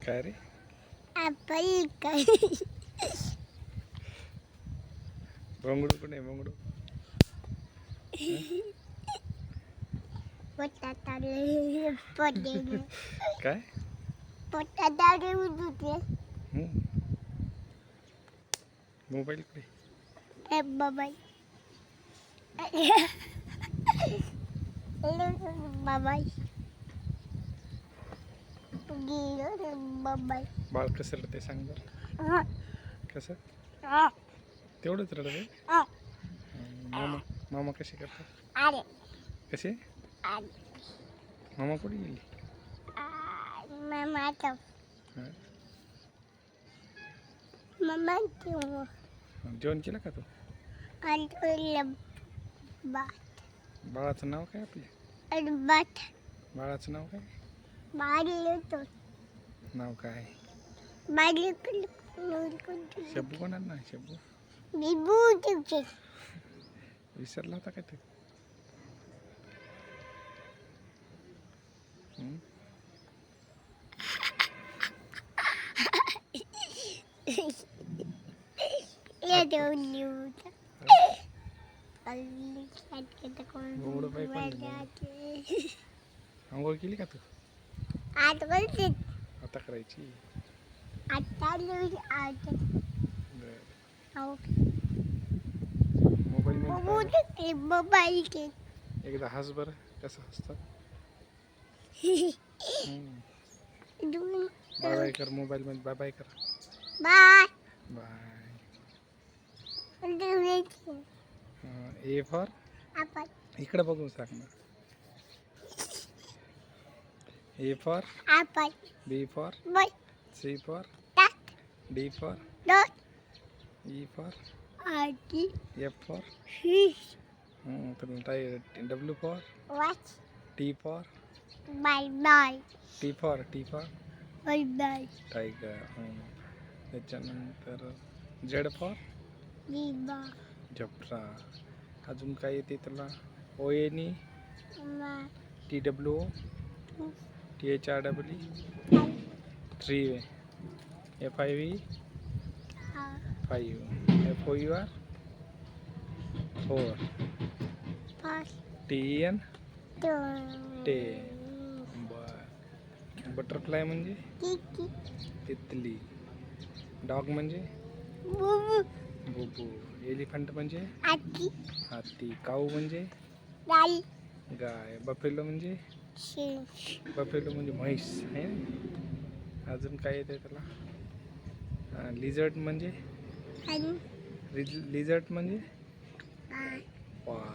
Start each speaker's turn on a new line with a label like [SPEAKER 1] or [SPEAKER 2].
[SPEAKER 1] काय रे?
[SPEAKER 2] ॲपल काय
[SPEAKER 1] भोंगडू कुठे भोंगडू?
[SPEAKER 2] बटाटा पडले
[SPEAKER 1] काय?
[SPEAKER 2] बटाटा उडते
[SPEAKER 1] मोबाईल कुठे?
[SPEAKER 2] ए बाबा बाबा गेलो बाबा
[SPEAKER 1] बाळ कसं रडते सांग बरं. कसं तेवढंच रडते? मामा मामा कसे करतात?
[SPEAKER 2] अरे
[SPEAKER 1] कसे? मामा कुठे गेली?
[SPEAKER 2] मामा
[SPEAKER 1] हा?
[SPEAKER 2] मामा
[SPEAKER 1] जेवण केलं का तू? बाळाचं नाव काय आपल्या? बाळाचं नाव काय? नाव काय? शब्बू कोणाला ना शब्बू? विसरला होता का तू? घोंगडू बाई कोण? आंघोळ केली का तू? आता करायची. मोबाईल मध्ये एकदा हस बरं. कसं हसतात? बाय बाय कर मोबाईल मध्ये. बाय बाय कर.
[SPEAKER 2] Bye
[SPEAKER 1] bye. ए फॉर इकडे बघून सांग ना. A for B for C for D for E for F for W for T for tiger. त्याच्यानंतर झेड फॉर झबरा. अजून काय येते त्याला? O N E T W O T H R W 3 F I V 5 F O U R 4 T N 10. Butterfly म्हणजे तितली. Dog म्हणजे बुबू. Elephant म्हणजे हाती. काऊ म्हणजे गाय. बफेलो म्हणजे म्हैस आहे ना. अजून काय येते त्याला? लिझर्ड म्हणजे वाघ.